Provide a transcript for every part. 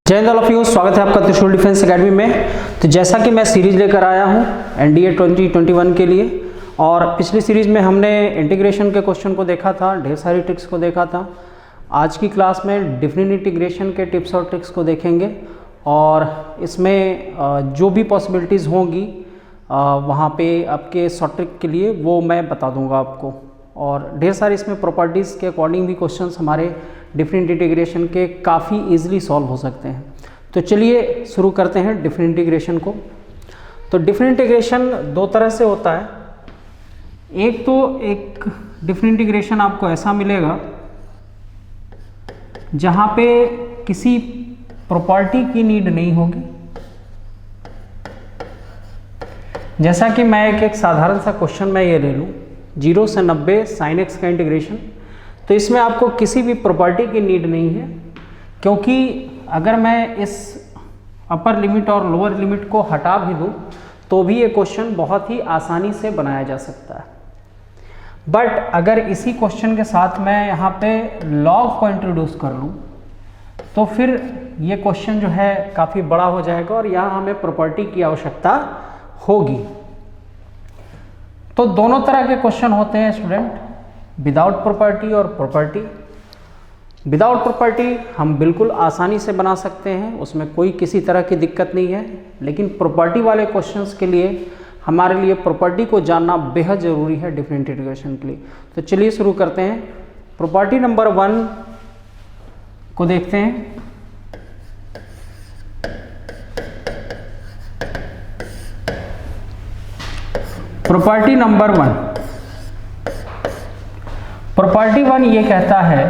जय Hind all of you. स्वागत है आपका त्रिशूल डिफेंस एकेडमी में। तो जैसा कि मैं सीरीज लेकर आया हूं एनडीए 2021 के लिए, और पिछली सीरीज में हमने इंटीग्रेशन के क्वेश्चन को देखा था, ढेर सारी ट्रिक्स को देखा था। आज की क्लास में डिफरेंट इंटीग्रेशन के टिप्स और ट्रिक्स को देखेंगे, और इसमें जो भी पॉसिबिलिटीज़ होंगी वहाँ पे आपके शॉर्ट ट्रिक के लिए वो मैं बता दूँगा आपको। और ढेर सारे इसमें प्रॉपर्टीज़ के अकॉर्डिंग भी क्वेश्चंस हमारे डिफरेंट इंटीग्रेशन के काफ़ी इजीली सॉल्व हो सकते हैं। तो चलिए शुरू करते हैं डिफरेंट इंटीग्रेशन को। तो डिफरेंट इंटीग्रेशन दो तरह से होता है। एक डिफरेंट इंटीग्रेशन आपको ऐसा मिलेगा जहाँ पे किसी प्रॉपर्टी की नीड नहीं होगी। जैसा कि मैं एक साधारण सा क्वेश्चन मैं ये ले लूँ, 0 से 90 sin x का इंटीग्रेशन। तो इसमें आपको किसी भी प्रॉपर्टी की नीड नहीं है, क्योंकि अगर मैं इस अपर लिमिट और लोअर लिमिट को हटा भी दूँ तो भी ये क्वेश्चन बहुत ही आसानी से बनाया जा सकता है। बट अगर इसी क्वेश्चन के साथ मैं यहाँ पे लॉग को इंट्रोड्यूस कर लूँ तो फिर ये क्वेश्चन जो है काफ़ी बड़ा हो जाएगा और यहाँ हमें प्रॉपर्टी की आवश्यकता होगी। तो दोनों तरह के क्वेश्चन होते हैं स्टूडेंट, विदाउट प्रॉपर्टी और प्रॉपर्टी। विदाउट प्रॉपर्टी हम बिल्कुल आसानी से बना सकते हैं, उसमें कोई किसी तरह की दिक्कत नहीं है। लेकिन प्रॉपर्टी वाले क्वेश्चंस के लिए हमारे लिए प्रॉपर्टी को जानना बेहद ज़रूरी है डिफरेंट इंटीग्रेशन के लिए। तो चलिए शुरू करते हैं। प्रॉपर्टी नंबर 1 को देखते हैं। प्रॉपर्टी नंबर 1, प्रॉपर्टी 1 ये कहता है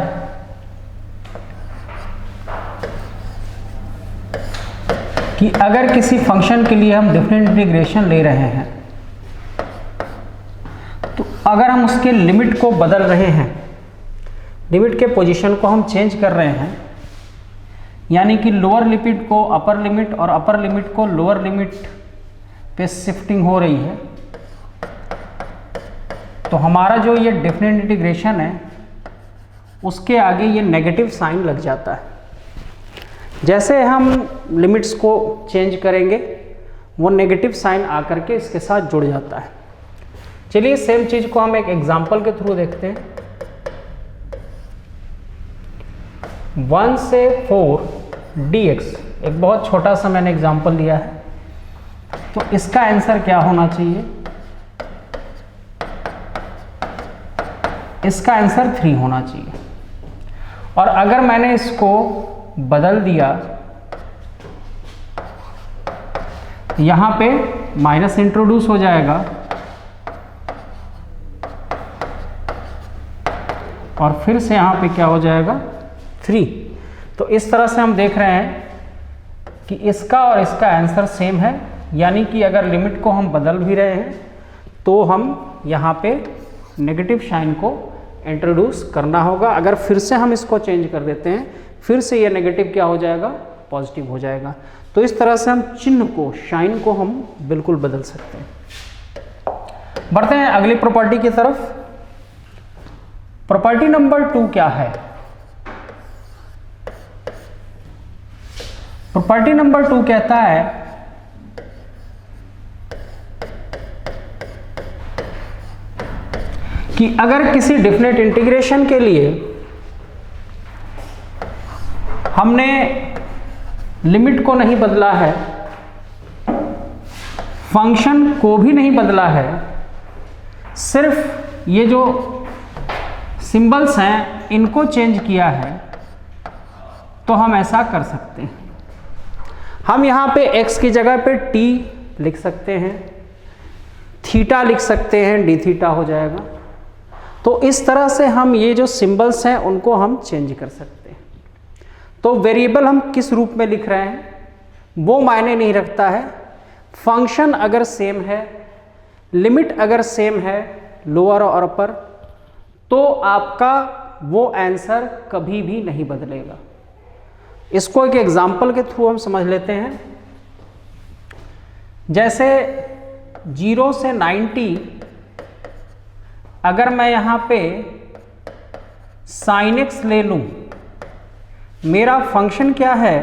कि अगर किसी फंक्शन के लिए हम डिफरेंट इंटीग्रेशन ले रहे हैं, तो अगर हम उसके लिमिट को बदल रहे हैं, लिमिट के पोजीशन को हम चेंज कर रहे हैं, यानी कि लोअर लिमिट को अपर लिमिट और अपर लिमिट को लोअर लिमिट पे शिफ्टिंग हो रही है, तो हमारा जो ये डिफरेंट इंटीग्रेशन है उसके आगे ये नेगेटिव साइन लग जाता है। जैसे हम लिमिट्स को चेंज करेंगे वो नेगेटिव साइन आकर के इसके साथ जुड़ जाता है। चलिए सेम चीज़ को हम एक एग्जांपल के थ्रू देखते हैं। 1 से 4 dx, एक बहुत छोटा सा मैंने एग्जांपल लिया है। तो इसका आंसर क्या होना चाहिए? इसका आंसर 3 होना चाहिए। और अगर मैंने इसको बदल दिया, यहां पे माइनस इंट्रोड्यूस हो जाएगा और फिर से यहां पे क्या हो जाएगा 3। तो इस तरह से हम देख रहे हैं कि इसका और इसका आंसर सेम है, यानी कि अगर लिमिट को हम बदल भी रहे हैं तो हम यहां पे नेगेटिव साइन को इंट्रोड्यूस करना होगा। अगर फिर से हम इसको चेंज कर देते हैं, फिर से ये नेगेटिव क्या हो जाएगा, पॉजिटिव हो जाएगा। तो इस तरह से हम चिन्ह को, साइन को हम बिल्कुल बदल सकते हैं। बढ़ते हैं अगली प्रॉपर्टी की तरफ। प्रॉपर्टी नंबर 2 क्या है? प्रॉपर्टी नंबर 2 कहता है कि अगर किसी डिफरेंट इंटीग्रेशन के लिए हमने लिमिट को नहीं बदला है, फंक्शन को भी नहीं बदला है, सिर्फ ये जो सिंबल्स हैं इनको चेंज किया है, तो हम ऐसा कर सकते हैं। हम यहाँ पे x की जगह पे t लिख सकते हैं, थीटा लिख सकते हैं, d थीटा हो जाएगा। तो इस तरह से हम ये जो सिंबल्स हैं उनको हम चेंज कर सकते हैं। तो वेरिएबल हम किस रूप में लिख रहे हैं वो मायने नहीं रखता है। फंक्शन अगर सेम है, लिमिट अगर सेम है लोअर और अपर, तो आपका वो आंसर कभी भी नहीं बदलेगा। इसको एक एग्जांपल के थ्रू हम समझ लेते हैं। जैसे 0 से 90 अगर मैं यहाँ पे sin x ले लूँ, मेरा फंक्शन क्या है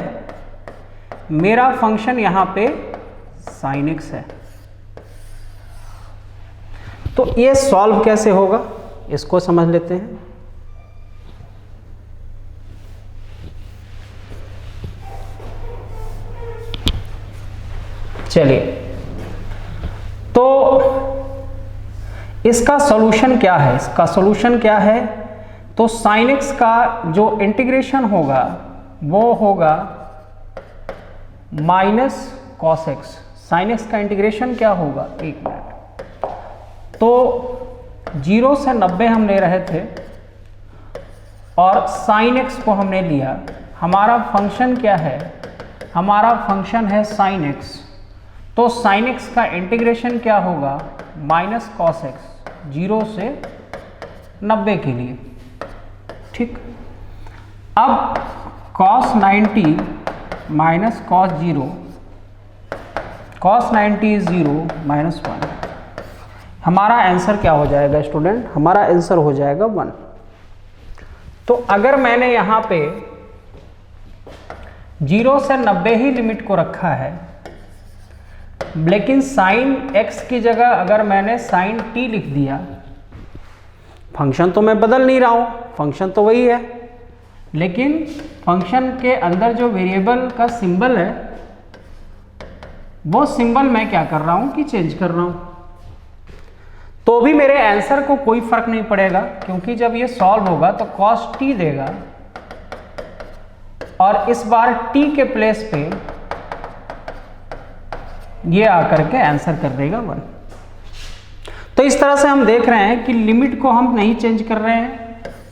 मेरा फंक्शन यहां पे sin x है। तो ये सॉल्व कैसे होगा इसको समझ लेते हैं। चलिए, तो इसका सॉल्यूशन क्या है? इसका सॉल्यूशन क्या है? तो sin x का जो इंटीग्रेशन होगा वो होगा minus cos x। sin x का इंटीग्रेशन क्या होगा, एक मिनट, तो 0 से 90 हम ले रहे थे और sin x को हमने लिया। हमारा फंक्शन क्या है? हमारा फंक्शन है sin x। तो sin x का इंटीग्रेशन क्या होगा? माइनस cos x, 0 से 90 के लिए। ठीक, अब cos 90 minus cos 0, cos 90 is 0 minus 1। हमारा आंसर क्या हो जाएगा स्टूडेंट? हमारा आंसर हो जाएगा 1। तो अगर मैंने यहाँ पे 0 से 90 ही लिमिट को रखा है, लेकिन sin x की जगह अगर मैंने sin t लिख दिया, फंक्शन तो मैं बदल नहीं रहा हूँ, फंक्शन तो वही है, लेकिन फंक्शन के अंदर जो वेरिएबल का सिंबल है वो सिंबल मैं क्या कर रहा हूँ कि चेंज कर रहा हूँ। तो भी मेरे आंसर को कोई फर्क नहीं पड़ेगा, क्योंकि जब ये सॉल्व होगा तो cos t देगा और इस बार t के प्लेस पे ये आकर के आंसर कर देगा 1। तो इस तरह से हम देख रहे हैं कि लिमिट को हम नहीं चेंज कर रहे हैं,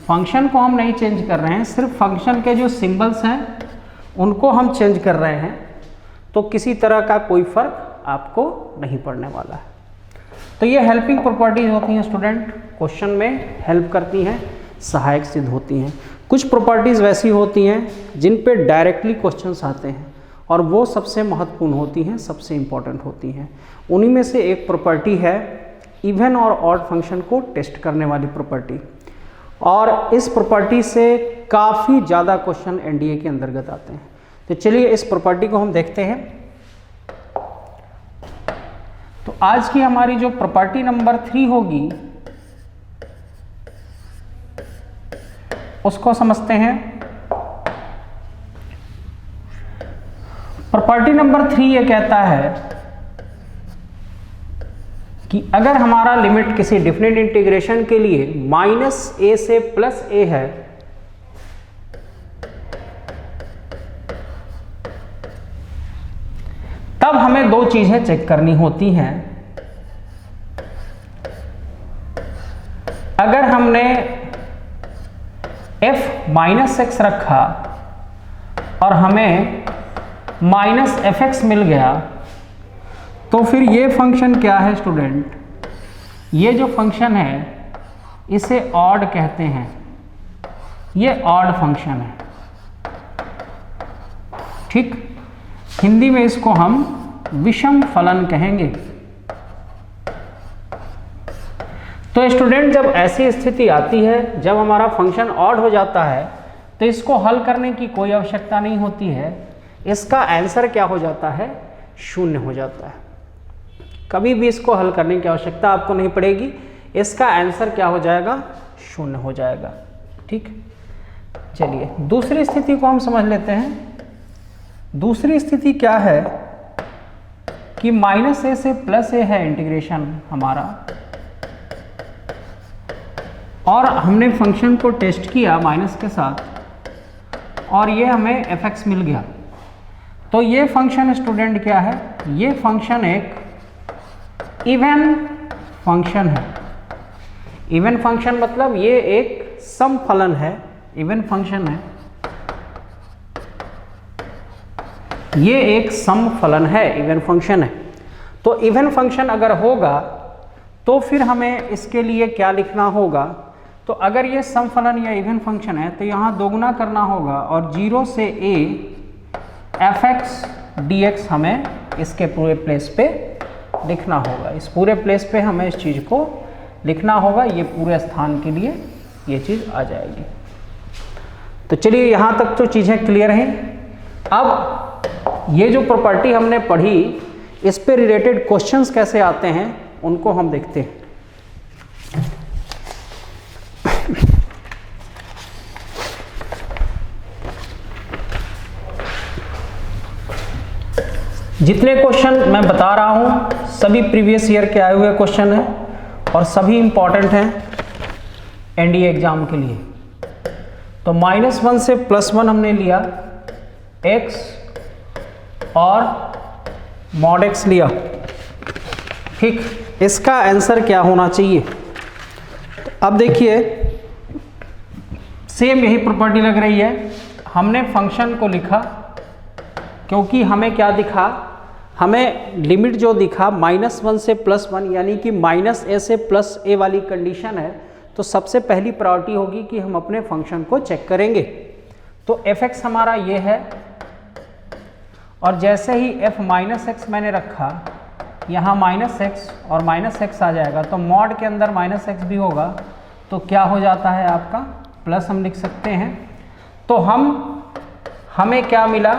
फंक्शन को हम नहीं चेंज कर रहे हैं, सिर्फ फंक्शन के जो सिंबल्स हैं उनको हम चेंज कर रहे हैं। तो किसी तरह का कोई फर्क आपको नहीं पड़ने वाला है। तो ये हेल्पिंग प्रॉपर्टीज होती हैं स्टूडेंट, क्वेश्चन में हेल्प करती हैं, सहायक सिद्ध होती हैं। कुछ प्रॉपर्टीज वैसी होती हैं जिन पे डायरेक्टली क्वेश्चंस आते हैं और वो सबसे महत्वपूर्ण होती हैं, सबसे इंपॉर्टेंट होती हैं। उन्हीं में से एक प्रॉपर्टी है इवन और ऑड फंक्शन को टेस्ट करने वाली प्रॉपर्टी, और इस प्रॉपर्टी से काफ़ी ज़्यादा क्वेश्चन एनडीए के अंतर्गत आते हैं। तो चलिए इस प्रॉपर्टी को हम देखते हैं। तो आज की हमारी जो प्रॉपर्टी नंबर 3 होगी उसको समझते हैं। प्रॉपर्टी नंबर 3 ये कहता है कि अगर हमारा लिमिट किसी डिफिनिट इंटीग्रेशन के लिए -a से +a है, तब हमें दो चीजें चेक करनी होती हैं। अगर हमने f -x रखा और हमें -fx मिल गया, तो फिर ये फंक्शन क्या है स्टूडेंट? ये जो फंक्शन है इसे ऑड कहते हैं, ये ऑड फंक्शन है। ठीक, हिंदी में इसको हम विषम फलन कहेंगे। तो स्टूडेंट जब ऐसी स्थिति आती है, जब हमारा फंक्शन ऑड हो जाता है, तो इसको हल करने की कोई आवश्यकता नहीं होती है। इसका आंसर क्या हो जाता है? 0 हो जाता है। कभी भी इसको हल करने की आवश्यकता आपको नहीं पड़ेगी, इसका आंसर क्या हो जाएगा? 0 हो जाएगा। ठीक, चलिए दूसरी स्थिति को हम समझ लेते हैं। दूसरी स्थिति क्या है कि -a से +a है इंटीग्रेशन हमारा, और हमने फंक्शन को टेस्ट किया माइनस के साथ और ये हमें fx मिल गया। तो ये फंक्शन स्टूडेंट क्या है? ये फंक्शन एक इवन फंक्शन है। इवन फंक्शन मतलब ये एक सम फलन है, इवन फंक्शन है, ये एक सम फलन है, इवन फंक्शन है। तो इवन फंक्शन अगर होगा तो फिर हमें इसके लिए क्या लिखना होगा? तो अगर ये सम फलन या इवन फंक्शन है तो यहाँ दोगुना करना होगा और 0 से a fx dx हमें इसके पूरे प्लेस पे लिखना होगा। इस पूरे प्लेस पे हमें इस चीज़ को लिखना होगा, ये पूरे स्थान के लिए ये चीज़ आ जाएगी। तो चलिए यहाँ तक तो चीज़ें क्लियर हैं। अब ये जो प्रॉपर्टी हमने पढ़ी, इस पे रिलेटेड क्वेश्चंस कैसे आते हैं उनको हम देखते हैं। जितने क्वेश्चन मैं बता रहा हूं सभी प्रीवियस ईयर के आए हुए क्वेश्चन हैं और सभी इंपॉर्टेंट हैं एनडीए एग्जाम के लिए। तो -1 से +1 हमने लिया, x और mod x लिया, ठीक। इसका आंसर क्या होना चाहिए? तो अब देखिए सेम यही प्रॉपर्टी लग रही है। हमने फंक्शन को लिखा क्योंकि हमें क्या दिखा, हमें लिमिट जो दिखा -1 से +1 यानी कि -a से +a वाली कंडीशन है। तो सबसे पहली प्रायोरिटी होगी कि हम अपने फंक्शन को चेक करेंगे। तो f(x) हमारा ये है और जैसे ही f -x मैंने रखा, यहाँ -x और -x आ जाएगा, तो मॉड के अंदर -x भी होगा, तो क्या हो जाता है आपका प्लस, हम लिख सकते हैं। तो हमें क्या मिला,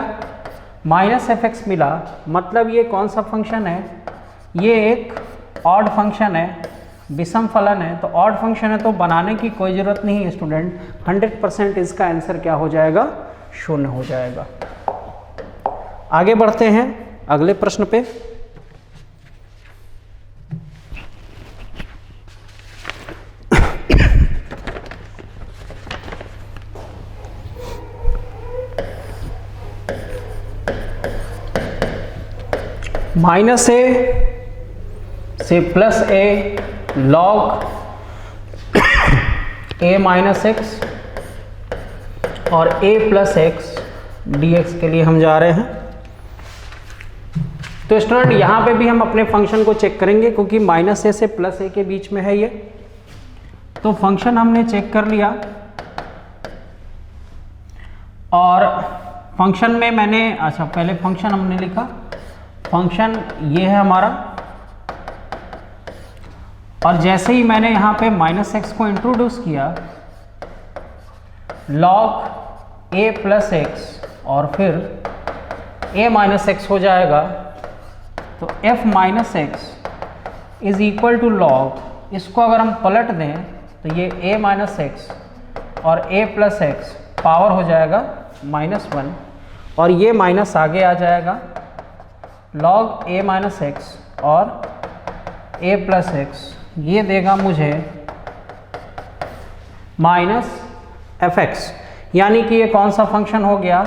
-fx मिला। मतलब ये कौन सा फंक्शन है, ये एक ऑड फंक्शन है, विषम फलन है। तो ऑड फंक्शन है तो बनाने की कोई ज़रूरत नहीं है स्टूडेंट, 100% इसका आंसर क्या हो जाएगा, 0 हो जाएगा। आगे बढ़ते हैं अगले प्रश्न पे। -a से +a log a - x और a + x dx के लिए हम जा रहे हैं। तो स्टूडेंट यहाँ पे भी हम अपने फंक्शन को चेक करेंगे क्योंकि -a से +a के बीच में है ये। तो फंक्शन हमने चेक कर लिया और फंक्शन में मैंने, अच्छा पहले फंक्शन हमने लिखा, फंक्शन ये है हमारा, और जैसे ही मैंने यहाँ पे -x को इंट्रोड्यूस किया, log a + x और फिर a - x हो जाएगा। तो f - x is equal to log, इसको अगर हम पलट दें तो ये a - x और a + x पावर हो जाएगा -1 और ये माइनस आगे आ जाएगा, log a - x और a + x ये देगा मुझे -fx, यानी कि ये कौन सा फंक्शन हो गया,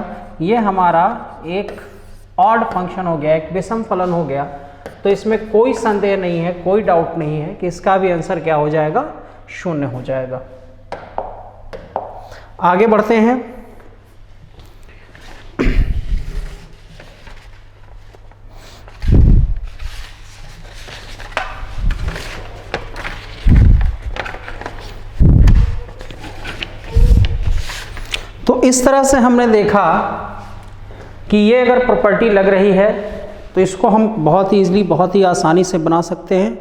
ये हमारा एक ऑड फंक्शन हो गया, एक विषम फलन हो गया। तो इसमें कोई संदेह नहीं है, कोई डाउट नहीं है कि इसका भी आंसर क्या हो जाएगा, 0 हो जाएगा। आगे बढ़ते हैं। तो इस तरह से हमने देखा कि ये अगर प्रॉपर्टी लग रही है तो इसको हम बहुत ही ईजिली, बहुत ही आसानी से बना सकते हैं।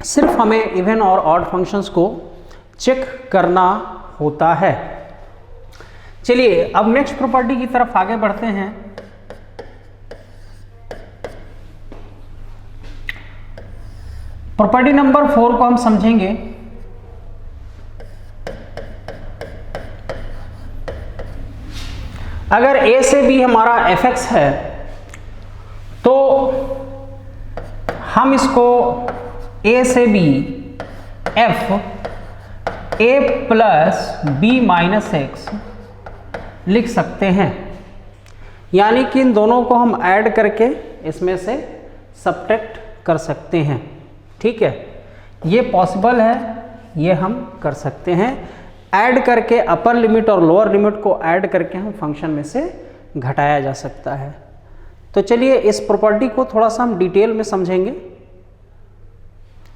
सिर्फ हमें इवन और ऑड फंक्शंस को चेक करना होता है। चलिए अब नेक्स्ट प्रॉपर्टी की तरफ आगे बढ़ते हैं। प्रॉपर्टी नंबर 4 को हम समझेंगे। अगर a से b हमारा f(x) है तो हम इसको a से b f a + b - x लिख सकते हैं, यानी कि इन दोनों को हम ऐड करके इसमें से सब्ट्रैक्ट कर सकते हैं। ठीक है, ये पॉसिबल है, ये हम कर सकते हैं। ऐड करके अपर लिमिट और लोअर लिमिट को ऐड करके हम फंक्शन में से घटाया जा सकता है। तो चलिए इस प्रॉपर्टी को थोड़ा सा हम डिटेल में समझेंगे।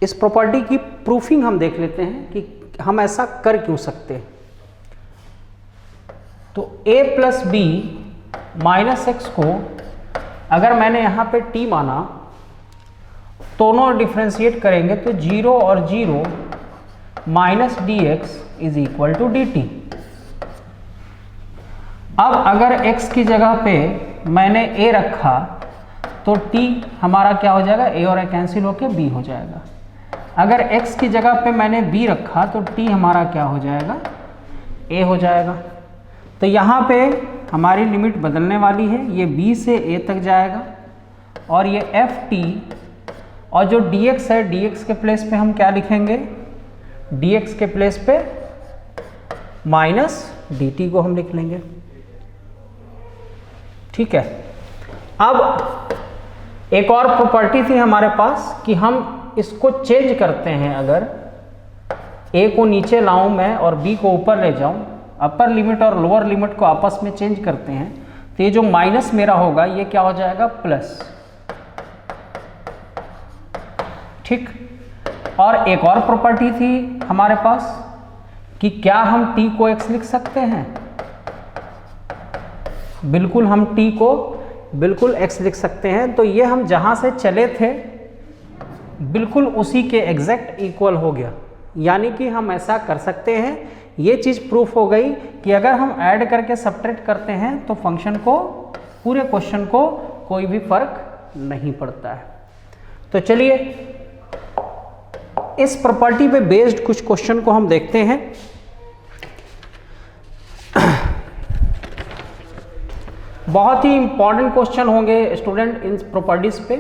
इस प्रॉपर्टी की प्रूफिंग हम देख लेते हैं कि हम ऐसा कर क्यों सकते हैं। तो a + b - x को अगर मैंने यहाँ पे t माना, दोनों डिफ्रेंशिएट करेंगे तो 0 और 0 -dx is equal to dt। अब अगर x की जगह पे मैंने a रखा तो t हमारा क्या हो जाएगा, a और a कैंसिल होके b हो जाएगा। अगर x की जगह पे मैंने b रखा तो t हमारा क्या हो जाएगा, a हो जाएगा। तो यहाँ पे हमारी लिमिट बदलने वाली है, ये b से a तक जाएगा और ये ft और जो dx है, dx के प्लेस पे हम क्या लिखेंगे, dx के प्लेस पे माइनस dt को हम लिख लेंगे। ठीक है। अब एक और प्रॉपर्टी थी हमारे पास कि हम इसको चेंज करते हैं, अगर a को नीचे लाऊं मैं और b को ऊपर ले जाऊं, अपर लिमिट और लोअर लिमिट को आपस में चेंज करते हैं, तो ये जो माइनस मेरा होगा ये क्या हो जाएगा, प्लस। ठीक। और एक और प्रॉपर्टी थी हमारे पास कि क्या हम t को x लिख सकते हैं, बिल्कुल हम t को बिल्कुल x लिख सकते हैं। तो ये हम जहां से चले थे बिल्कुल उसी के एग्जैक्ट इक्वल हो गया, यानी कि हम ऐसा कर सकते हैं। ये चीज़ प्रूफ हो गई कि अगर हम ऐड करके सब्ट्रैक्ट करते हैं तो फंक्शन को, पूरे क्वेश्चन को कोई भी फर्क नहीं पड़ता है। तो चलिए इस प्रॉपर्टी पे बेस्ड कुछ क्वेश्चन को हम देखते हैं। बहुत ही इंपॉर्टेंट क्वेश्चन होंगे स्टूडेंट इन प्रॉपर्टीज पे।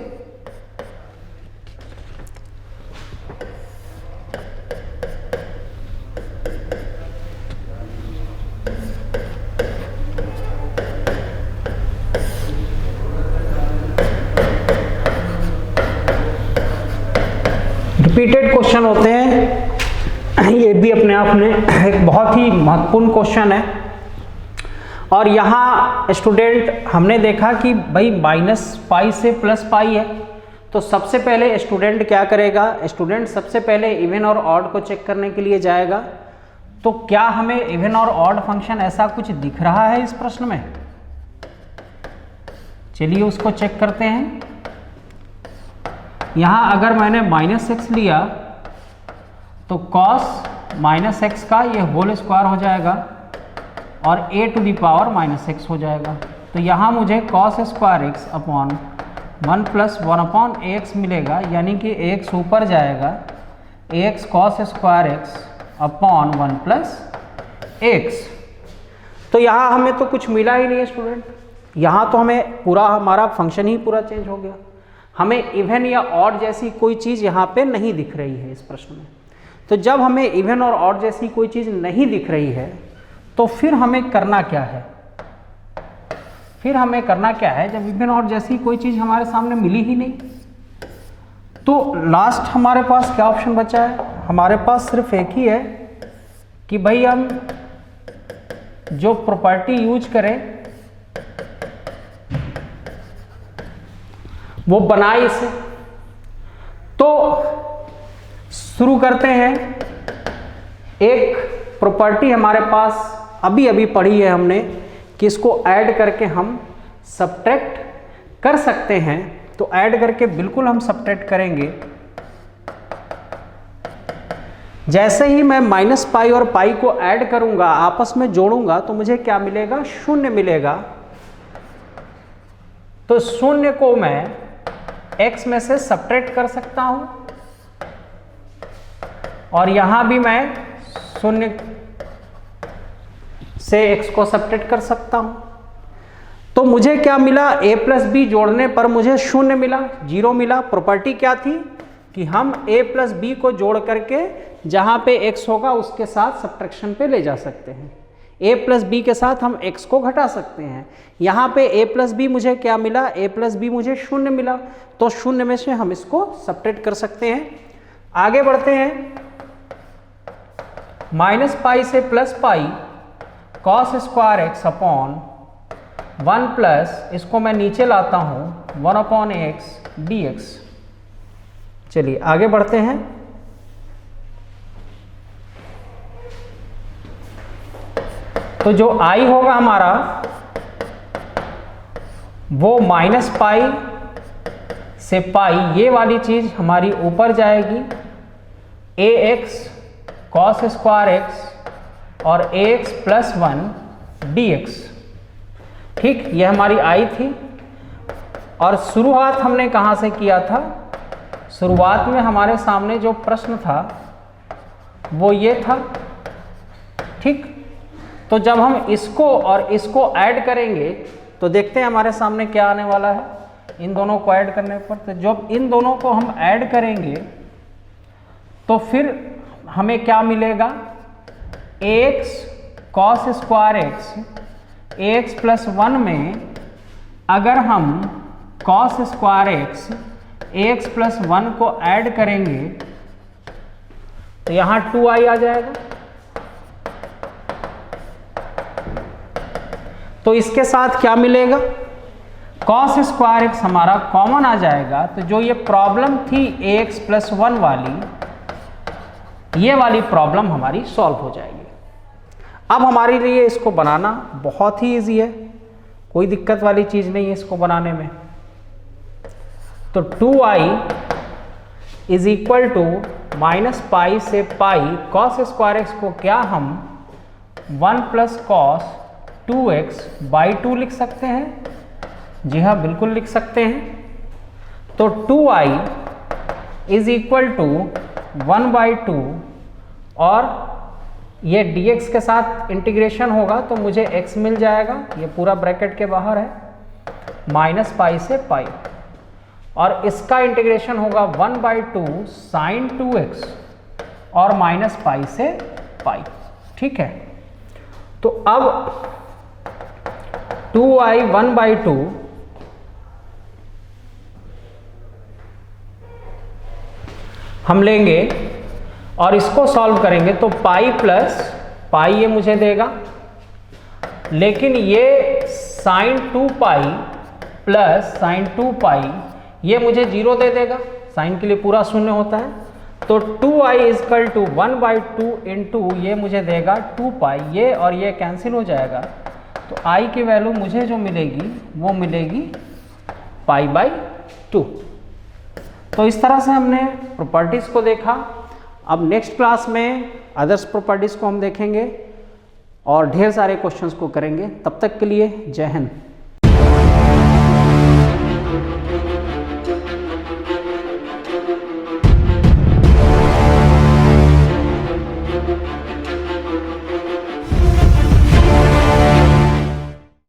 रिपीटेड क्वेश्चन होते हैं, ये भी अपने आप में एक बहुत ही महत्वपूर्ण क्वेश्चन है। और यहाँ स्टूडेंट हमने देखा कि भाई माइनस पाई से प्लस पाई है, तो सबसे पहले स्टूडेंट क्या करेगा, स्टूडेंट सबसे पहले इवन और ऑड को चेक करने के लिए जाएगा। तो क्या हमें इवन और ऑड फंक्शन ऐसा कुछ दिख रहा है इस प्रश्न में, चलिए उसको चेक करते हैं। यहाँ अगर मैंने माइनस एक्स लिया तो कॉस माइनस एक्स का ये होल स्क्वायर हो जाएगा और a to the power minus x हो जाएगा। तो यहाँ मुझे cos square x upon 1 plus 1 upon x मिलेगा, यानी कि x ऊपर जाएगा, ax cos square x upon 1 plus x. तो यहाँ हमें तो कुछ मिला ही नहीं है स्टूडेंट, यहाँ तो हमें पूरा हमारा फंक्शन ही पूरा चेंज हो गया। हमें इवन या ऑड जैसी कोई चीज़ यहाँ पे नहीं दिख रही है इस प्रश्न में। तो जब हमें इवन और ऑड जैसी कोई चीज़ नहीं दिख रही है तो फिर हमें करना क्या है, फिर हमें करना क्या है, जब इवन और जैसी कोई चीज़ हमारे सामने मिली ही नहीं तो लास्ट हमारे पास क्या ऑप्शन बचा है, हमारे पास सिर्फ एक ही है कि भाई हम जो प्रॉपर्टी यूज करें वो बनाए इसे। तो शुरू करते हैं। एक प्रॉपर्टी हमारे पास अभी अभी पढ़ी है हमने कि इसको ऐड करके हम सब्ट्रैक्ट कर सकते हैं। तो ऐड करके बिल्कुल हम सब्ट्रैक्ट करेंगे। जैसे ही मैं माइनस पाई और पाई को ऐड करूंगा, आपस में जोड़ूंगा, तो मुझे क्या मिलेगा, शून्य मिलेगा। तो शून्य को मैं x में से सब्ट्रैक्ट कर सकता हूं और यहां भी मैं शून्य से x को सब्ट्रैक्ट कर सकता हूं। तो मुझे क्या मिला, a प्लस बी जोड़ने पर मुझे शून्य मिला, 0 मिला। प्रॉपर्टी क्या थी कि हम a प्लस बी को जोड़ करके जहां पे x होगा उसके साथ सब्ट्रैक्शन पे ले जा सकते हैं। a प्लस बी के साथ हम x को घटा सकते हैं। यहाँ पे a प्लस बी मुझे क्या मिला, a प्लस बी मुझे शून्य मिला। तो शून्य में से हम इसको सब्ट्रैक्ट कर सकते हैं। आगे बढ़ते हैं। माइनस पाई से plus pi cos square x upon 1 plus, इसको मैं नीचे लाता हूँ, 1 अपॉन एक्स डी एक्स। चलिए आगे बढ़ते हैं। तो जो i होगा हमारा वो माइनस पाई से पाई, ये वाली चीज हमारी ऊपर जाएगी, ax कॉस स्क्वायर एक्स और ax प्लस 1 dx। ठीक, ये हमारी आई थी। और शुरुआत हमने कहाँ से किया था? शुरुआत में हमारे सामने जो प्रश्न था वो ये था। ठीक, तो जब हम इसको और इसको ऐड करेंगे तो देखते हैं हमारे सामने क्या आने वाला है इन दोनों को ऐड करने पर। तो जब इन दोनों को हम ऐड करेंगे तो फिर हमें क्या मिलेगा? ax cos square x, ax plus 1 में अगर हम cos square x ax plus 1 को ऐड करेंगे तो यहाँ 2i आ जाएगा। तो इसके साथ क्या मिलेगा? cos स्क्वायर एक्स हमारा कॉमन आ जाएगा। तो जो ये प्रॉब्लम थी ax प्लस 1 वाली, ये वाली प्रॉब्लम हमारी सॉल्व हो जाएगी। अब हमारे लिए इसको बनाना बहुत ही इजी है, कोई दिक्कत वाली चीज़ नहीं है इसको बनाने में। तो 2i is equal to minus pi से पाई, cos स्क्वायर एक्स को क्या हम 1 प्लस कॉस 2x बाई 2 लिख सकते हैं? जी हाँ, बिल्कुल लिख सकते हैं। तो 2i इज इक्वल टू 1/2 और ये dx के साथ इंटीग्रेशन होगा तो मुझे x मिल जाएगा, ये पूरा ब्रैकेट के बाहर है, माइनस पाई से पाई, और इसका इंटीग्रेशन होगा 1/2 साइन 2x और माइनस पाई से पाई। ठीक है, तो अब 2i 1/2 हम लेंगे और इसको सॉल्व करेंगे तो पाई प्लस पाई ये मुझे देगा, लेकिन ये साइन 2 पाई प्लस साइन 2 पाई ये मुझे 0 दे देगा, साइन के लिए पूरा शून्य होता है। तो 2i इजकल टू 1/2 इंटू ये मुझे देगा 2 पाई, ये और ये कैंसिल हो जाएगा। तो i की वैल्यू मुझे जो मिलेगी वो मिलेगी π/2। तो इस तरह से हमने प्रॉपर्टीज़ को देखा। अब नेक्स्ट क्लास में अदर्स प्रॉपर्टीज़ को हम देखेंगे और ढेर सारे क्वेश्चंस को करेंगे। तब तक के लिए जय हिंद।